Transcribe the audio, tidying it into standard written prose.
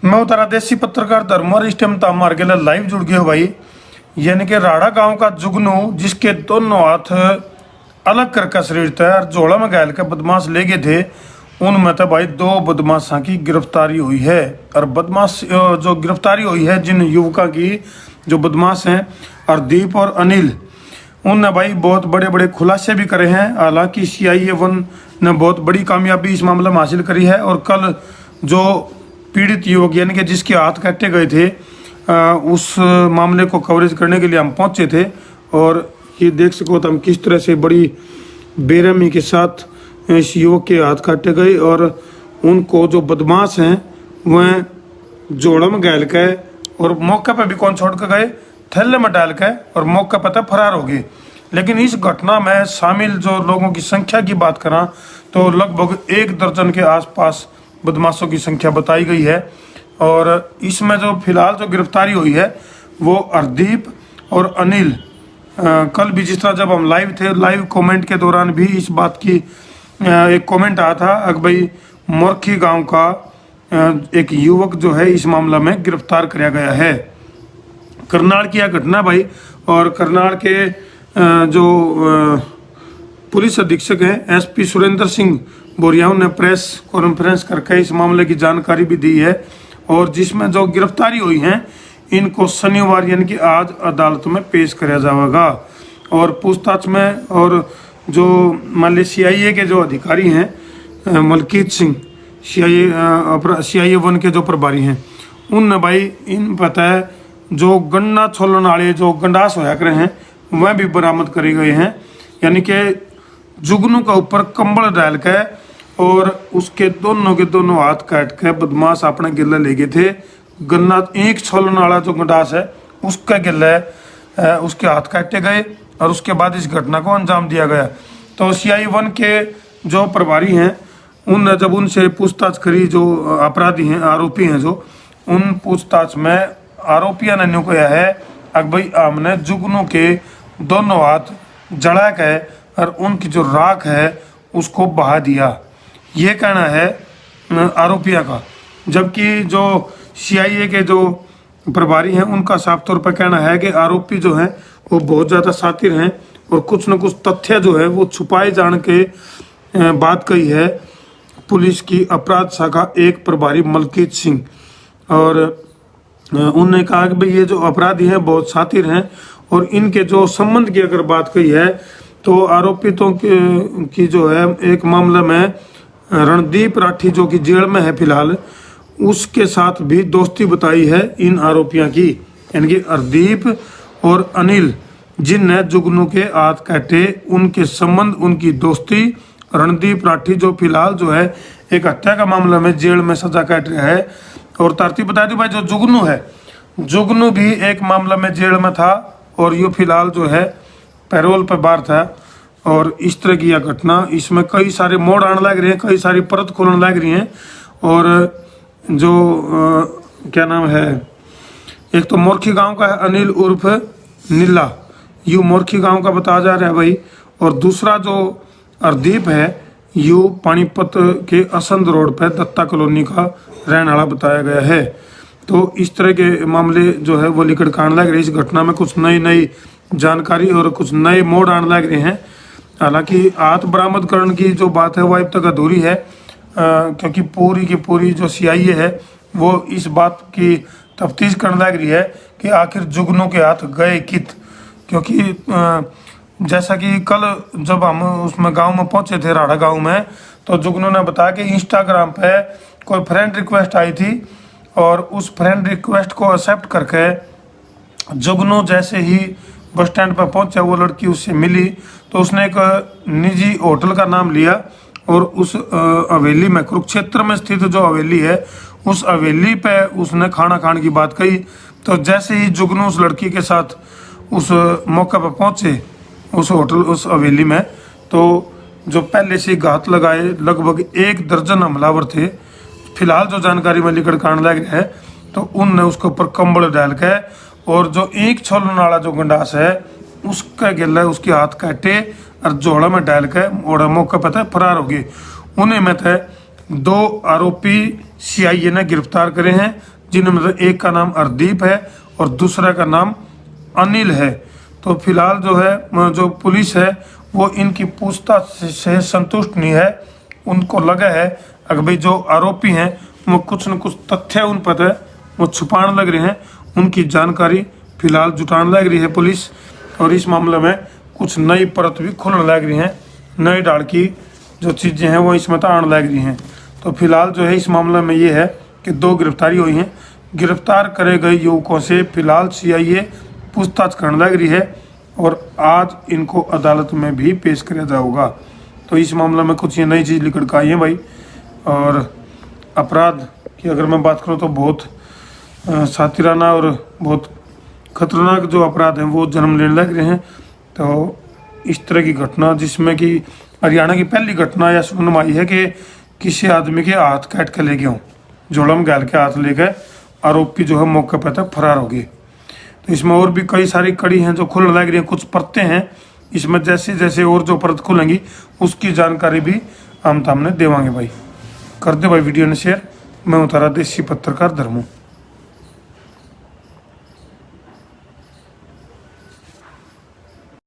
मैं उतारा देसी पत्रकार धर्मवर इस टाइम तामार के लिए लाइव जुड़ गए हो भाई। यानी कि राड़ा गांव का जुगनू जिसके दोनों हाथ अलग करके शरीर था और जोड़ा में घायल के बदमाश ले गए थे, उनमें तो भाई दो बदमाशों की गिरफ्तारी हुई है। और बदमाश जो गिरफ्तारी हुई है जिन युवकों की, जो बदमाश हैं हरदीप और अनिल, उनने भाई बहुत बड़े बड़े खुलासे भी करे हैं। हालांकि CIA-1 ने बहुत बड़ी कामयाबी इस मामले में हासिल करी है। और कल जो पीड़ित युवक यानी कि जिसके हाथ काटे गए थे, उस मामले को कवरेज करने के लिए हम पहुंचे थे। और ये देख सको तो हम किस तरह से बड़ी बेरहमी के साथ इस युवक के हाथ काटे गए और उनको जो बदमाश हैं वह जोड़ा में घायल के और मौके पर भी कौन छोड़ कर गए, थैले में डाल के और मौके पर फरार हो गए। लेकिन इस घटना में शामिल जो लोगों की संख्या की बात करा तो लगभग 1 दर्जन के आसपास बदमाशों की संख्या बताई गई है। और इसमें जो फिलहाल जो गिरफ्तारी हुई है वो हरदीप और अनिल। कल भी जिस तरह जब हम लाइव थे, लाइव कमेंट के दौरान भी इस बात की एक कमेंट आया था कि भाई मोरखी गांव का एक युवक जो है इस मामला में गिरफ्तार किया गया है। करनाल की यह घटना भाई, और करनाल के जो पुलिस अधीक्षक हैं SP सुरेंद्र सिंह बोरिया ने प्रेस कॉन्फ्रेंस करके इस मामले की जानकारी भी दी है। और जिसमें जो गिरफ्तारी हुई हैं इनको शनिवार यानी कि आज अदालत में पेश किया जाएगा। और पूछताछ में और जो मान ली CIA के जो अधिकारी हैं मलकीत सिंह, CIA-1 के जो प्रभारी हैं, उनने भाई इन पता है जो गन्ना छोलन वाले जो गंडास होया करे हैं वह भी बरामद करे गए हैं। यानी कि जुगनू का ऊपर कंबल डाल के और उसके दोनों के दोनों हाथ काट के बदमाश अपने गिले ले गए थे। गन्ना ईंख छोलन वाला जो गंडास है उसका गिले उसके हाथ काटे गए और उसके बाद इस घटना को अंजाम दिया गया। तो CI-1 के जो प्रभारी हैं उन जब उनसे पूछताछ करी, जो अपराधी हैं आरोपी हैं जो, उन पूछताछ में आरोपियों ने न्यू कहा है कि भाई हमने जुगनू के दोनों हाथ जला के और उनकी जो राख है उसको बहा दिया, ये कहना है आरोपियों का। जबकि जो CIA के जो प्रभारी हैं उनका साफ तौर पर कहना है कि आरोपी जो हैं वो बहुत ज़्यादा शातिर हैं और कुछ न कुछ तथ्य जो है वो छुपाए जाने के बात कही है पुलिस की अपराध शाखा एक प्रभारी मलकीत सिंह। और उन्होंने कहा कि भाई ये जो अपराधी हैं बहुत शातिर हैं और इनके जो संबंध की अगर बात कही है तो आरोपितों की जो है एक मामले में रणदीप राठी जो कि जेल में है फिलहाल, उसके साथ भी दोस्ती बताई है इन आरोपियों की। यानी कि हरदीप और अनिल जिनने जुगनू के हाथ काटे, उनके संबंध, उनकी दोस्ती। रणदीप राठी जो फिलहाल जो है एक हत्या का मामला में जेल में सजा काट रहा है। और तरतीब बता दी भाई, जो जुगनू है, जुगनू भी एक मामला में जेल में था और ये फिलहाल जो है पैरोल पर बाहर था। और इस तरह की यह घटना, इसमें कई सारे मोड़ आने लग रहे हैं, कई सारी परत खोलने लग रही हैं। और जो क्या नाम है, एक तो मोरखी गांव का है अनिल उर्फ नीला, यू मोरखी गांव का बताया जा रहा है भाई। और दूसरा जो हरदीप है यू पानीपत के असंध रोड पर दत्ता कॉलोनी का रहने वाला बताया गया है। तो इस तरह के मामले जो है वो लिकड़ के आने लग रहे। इस घटना में कुछ नई नई जानकारी और कुछ नए मोड़ आने लग रहे हैं। हालांकि हाथ बरामद करने की जो बात है वो अब तक अधूरी है, क्योंकि पूरी की पूरी जो CIA है वो इस बात की तफ्तीश करने लग रही है कि आखिर जुगनू के हाथ गए कित। क्योंकि जैसा कि कल जब हम उसमें गांव में पहुंचे थे, राड़ा गांव में, तो जुगनू ने बताया कि इंस्टाग्राम पे कोई फ्रेंड रिक्वेस्ट आई थी और उस फ्रेंड रिक्वेस्ट को एक्सेप्ट करके जुगनू जैसे ही बस स्टैंड पर पहुंचा, वो लड़की उससे मिली तो उसने एक निजी होटल का नाम लिया और उस हवेली में, कुरुक्षेत्र में स्थित जो हवेली है, उस हवेली पे उसने खाना खाने की बात कही। तो जैसे ही जुगनू उस लड़की के साथ उस मौके पर पहुंचे उस होटल, उस हवेली में, तो जो पहले से घात लगाए लगभग 1 दर्जन हमलावर थे, फिलहाल जो जानकारी में लिखड़ कांड लग रहा है, तो उनने उसके ऊपर कंबल डाल के और जो ईंख छोलन वाला जो गंडास है उसका गिला उसके हाथ काटे और जोड़ा में डाल के और मौके पर फरार हो गए। उन्हें में थे 2 आरोपी सीआईए ने गिरफ्तार करे हैं, जिनमें से एक का नाम हरदीप है और दूसरा का नाम अनिल है। तो फिलहाल जो है जो पुलिस है वो इनकी पूछताछ से संतुष्ट नहीं है। उनको लगा है अगर भाई जो आरोपी हैं वो कुछ न कुछ तथ्य उन पर है वो छुपाने लग रहे हैं, उनकी जानकारी फिलहाल जुटाने लग रही है पुलिस। और इस मामले में कुछ नई परत भी खुलने लग रही हैं, नई डाल की जो चीज़ें हैं वो इसमें तो आने लग रही हैं। तो फिलहाल जो है इस मामले में ये है कि 2 गिरफ्तारी हुई हैं। गिरफ्तार करे गए युवकों से फिलहाल सीआईए पूछताछ करने लग रही है और आज इनको अदालत में भी पेश किया जाएगा। तो इस मामले में कुछ ये नई चीज़ निकल कर आई है भाई। और अपराध की अगर मैं बात करूँ तो बहुत सातिराना और बहुत खतरनाक जो अपराध हैं वो जन्म लेने लग रहे हैं। तो इस तरह की घटना जिसमें कि हरियाणा की पहली घटना या सुनने में आई है कि किसी आदमी के हाथ काट के ले गए हों, जोड़म गाल के हाथ ले गए, आरोपी जो है मौके पर तक फरार हो गए। तो इसमें और भी कई सारी कड़ी हैं जो खुलने लग रही हैं, कुछ परतें हैं इसमें, जैसे जैसे और जो परत खुलेंगी उसकी जानकारी भी हम सामने देवांगे भाई। कर दे भाई वीडियो ने शेयर। मैं उतारा देसी पत्रकार धर्मू।